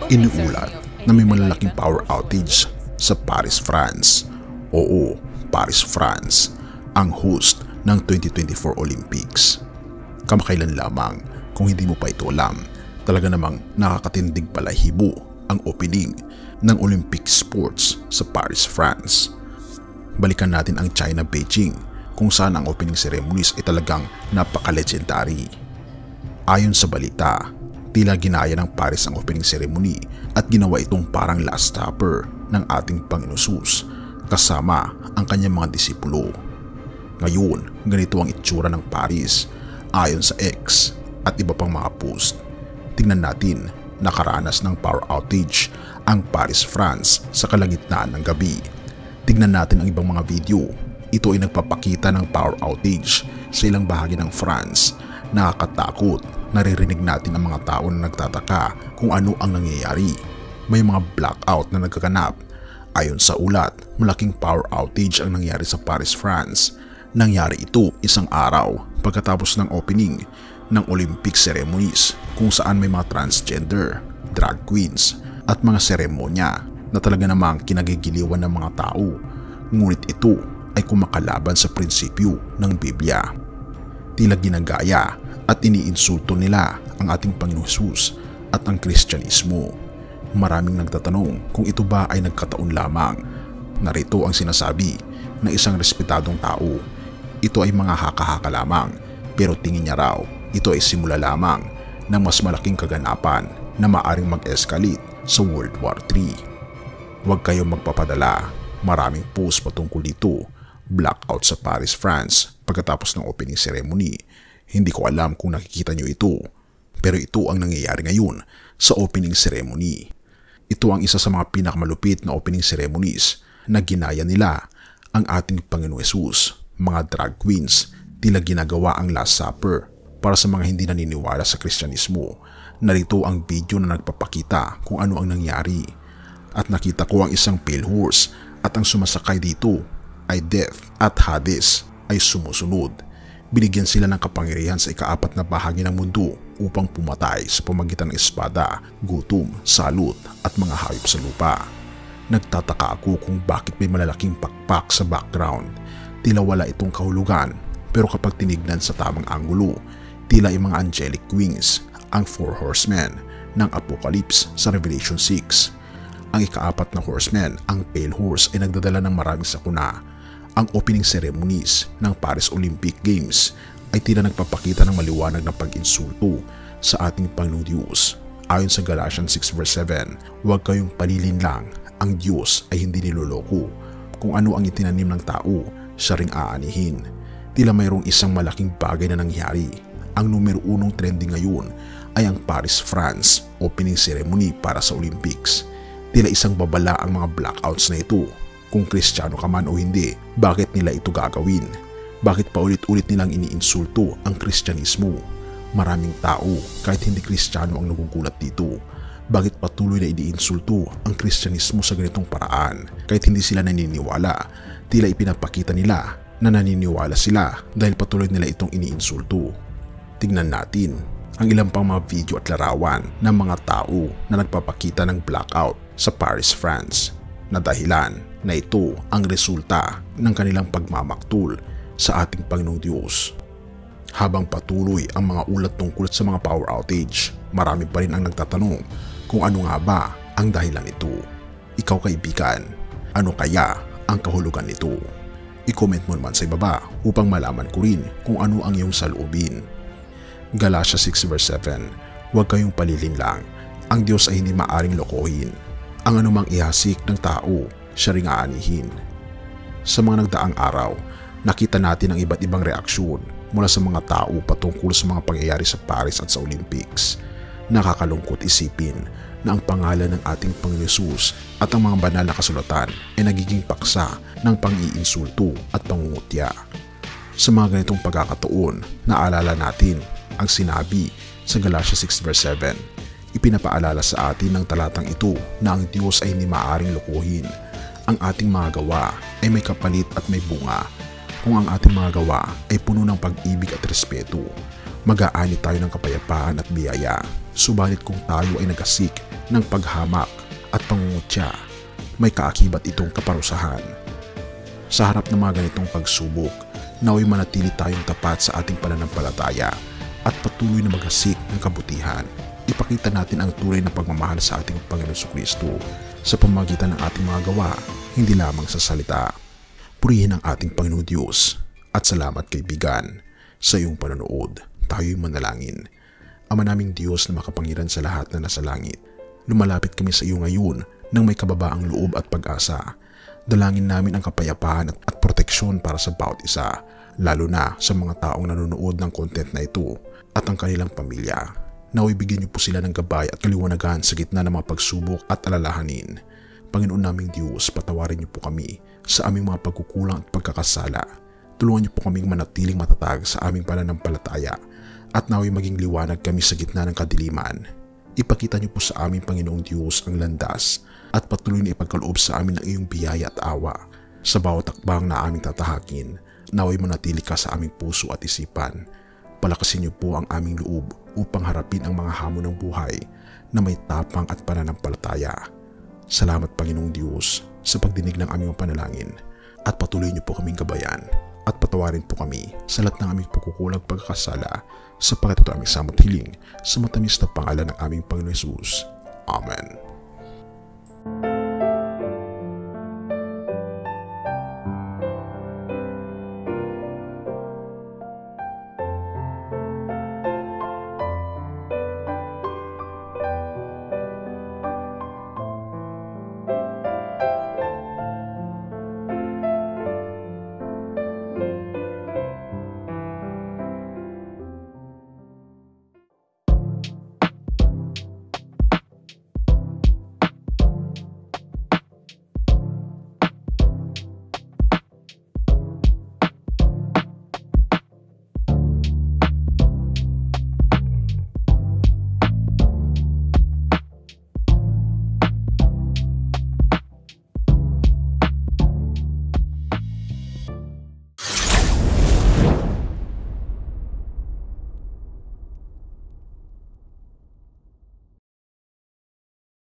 Iniulat na may malalaking power outage sa Paris, France. Oo, Paris, France, ang host ng 2024 Olympics. Kamakailan lamang, kung hindi mo pa ito alam, talaga namang nakakatindig balahibo ang opening ng Olympic Sports sa Paris, France. Balikan natin ang China, Beijing, kung saan ang opening ceremonies ay talagang napaka-legendary. Ayon sa balita, tila ginaya ng Paris ang opening ceremony at ginawa itong parang last supper ng ating Panginoon Jesus kasama ang kanyang mga disipulo. Ngayon, ganito ang itsura ng Paris ayon sa X at iba pang mga post. Tingnan natin, nakaranas ng power outage ang Paris, France sa kalagitnaan ng gabi. Tingnan natin ang ibang mga video. Ito ay nagpapakita ng power outage sa ilang bahagi ng France. Nakakatakot, naririnig natin ang mga tao na nagtataka kung ano ang nangyayari. May mga blackout na nagkaganap. Ayon sa ulat, malaking power outage ang nangyari sa Paris, France. Nangyari ito isang araw pagkatapos ng opening ng Olympic ceremonies kung saan may mga transgender, drag queens at mga seremonya na talaga namang kinagigiliwan ng mga tao. Ngunit ito ay kumakalaban sa prinsipyo ng Biblia. Tila ginagaya at iniinsulto nila ang ating Panginoon Jesus at ang Kristyanismo. Maraming nagtatanong kung ito ba ay nagkataon lamang. Narito ang sinasabi ng isang respetadong tao. Ito ay mga haka-haka lamang, pero tingin niya raw ito ay simula lamang ng mas malaking kaganapan na maaring mag-escalate sa World War III. Huwag kayong magpapadala. Maraming post patungkol dito. Blackout sa Paris, France pagkatapos ng opening ceremony. Hindi ko alam kung nakikita nyo ito, pero ito ang nangyayari ngayon sa opening ceremony. Ito ang isa sa mga pinakamalupit na opening ceremonies na ginaya nila ang ating Panginoon Jesus. Mga drag queens, tila ginagawa ang Last Supper para sa mga hindi naniniwala sa Kristyanismo. Narito ang video na nagpapakita kung ano ang nangyari. At nakita ko ang isang pale horse at ang sumasakay dito ay Death at Hades ay sumusunod. Binigyan sila ng kapangyarihan sa ikaapat na bahagi ng mundo upang pumatay sa pamagitan ng espada, gutom, salot at mga hayop sa lupa. Nagtataka ako kung bakit may malalaking pakpak sa background. Tila wala itong kahulugan, pero kapag tinignan sa tamang anggulo, tila ay mga angelic wings, ang 4 horsemen ng Apocalypse sa Revelation 6. Ang ikaapat na horseman, ang pale horse, ay nagdadala ng maraming sakuna. Ang opening ceremonies ng Paris Olympic Games ay tila nagpapakita ng maliwanag na pag-insulto sa ating Panginoong Diyos. Ayon sa Galatians 6 verse 7, huwag kayong palilinlang, ang Diyos ay hindi niloloko. Kung ano ang itinanim ng tao, siya ring aanihin. Tila mayroong isang malaking bagay na nangyari. Ang numero 1 trending ngayon ay ang Paris, France opening ceremony para sa Olympics. Tila isang babala ang mga blackouts na ito. Kung Kristiyano ka man o hindi, bakit nila ito gagawin? Bakit paulit-ulit nilang iniinsulto ang Kristyanismo? Maraming tao, kahit hindi Kristiyano, ang nagugulat dito. Bakit patuloy na iniinsulto ang Kristyanismo sa ganitong paraan? Kahit hindi sila naniniwala, tila ipinapakita nila na naniniwala sila dahil patuloy nila itong iniinsulto. Tingnan natin ang ilang pang mga video at larawan ng mga tao na nagpapakita ng blackout sa Paris, France, na dahilan na ito ang resulta ng kanilang pagmamaktol sa ating Panginoong Diyos. Habang patuloy ang mga ulat tungkol sa mga power outage, marami pa rin ang nagtatanong kung ano nga ba ang dahilan nito. Ikaw kaibigan, ano kaya ang kahulugan nito? I-comment mo naman sa ibaba upang malaman ko rin kung ano ang iyong saloobin. Galatia 6 verse 7, huwag kayong palilinlang, ang Diyos ay hindi maaring lokohin. Ang anumang ihasik ng tao, siya ring aanihin. Sa mga nagdaang araw, nakita natin ang iba't ibang reaksyon mula sa mga tao patungkol sa mga pangyayari sa Paris at sa Olympics. Nakakalungkot isipin na ang pangalan ng ating Panginoon Jesus at ang mga banal na kasulatan ay nagiging paksa ng pang-iinsulto at pangungutya. Sa mga ganitong pagkakataon, naalala natin ang sinabi sa Galatia 6 verse 7. Ipinapaalala sa atin ng talatang ito na ang Diyos ay hindi maaaring lokohin. Ang ating mga gawa ay may kapalit at may bunga. Kung ang ating mga gawa ay puno ng pag-ibig at respeto, mag-aani tayo ng kapayapaan at biyaya. Subalit kung tayo ay nagasik ng paghamak at pangungutya, may kaakibat itong kaparusahan. Sa harap ng mga ganitong pagsubok, naway manatili tayong tapat sa ating pananampalataya at patuloy na maghasik ng kabutihan. Ipakita natin ang tunay na pagmamahal sa ating Panginoon Jesucristo sa pamamagitan ng ating mga gawa, hindi lamang sa salita. Purihin ang ating Panginoon Diyos at salamat kaibigan sa iyong panonood. Tayo'y manalangin. Ama naming Diyos na makapangyarihan sa lahat na nasa langit, lumalapit kami sa iyo ngayon ng may kababaang loob at pag-asa. Dalangin namin ang kapayapaan at proteksyon para sa bawat isa, lalo na sa mga taong nanonood ng content na ito at ang kanilang pamilya. Naway bigyan niyo po sila ng gabay at kaliwanagan sa gitna ng mga pagsubok at alalahanin. Panginoon naming Diyos, patawarin niyo po kami sa aming mga pagkukulang at pagkakasala. Tulungan niyo po kaming manatiling matatag sa aming pananampalataya at naway maging liwanag kami sa gitna ng kadiliman. Ipakita niyo po sa aming Panginoong Diyos ang landas at patuloy na ipagkaloob sa amin ng iyong biyaya at awa. Sa bawat takbang na aming tatahakin, naway manatili ka sa aming puso at isipan. Palakasin niyo po ang aming loob upang harapin ang mga hamon ng buhay na may tapang at pananampalataya. Salamat Panginoong Diyos sa pagdinig ng aming panalangin at patuloy niyo po kaming gabayan at patawarin po kami sa lahat ng aming pagkukulang pagkakasala sa pakitito aming samot hiling sa matamis na pangalan ng aming Panginoon Jesus. Amen.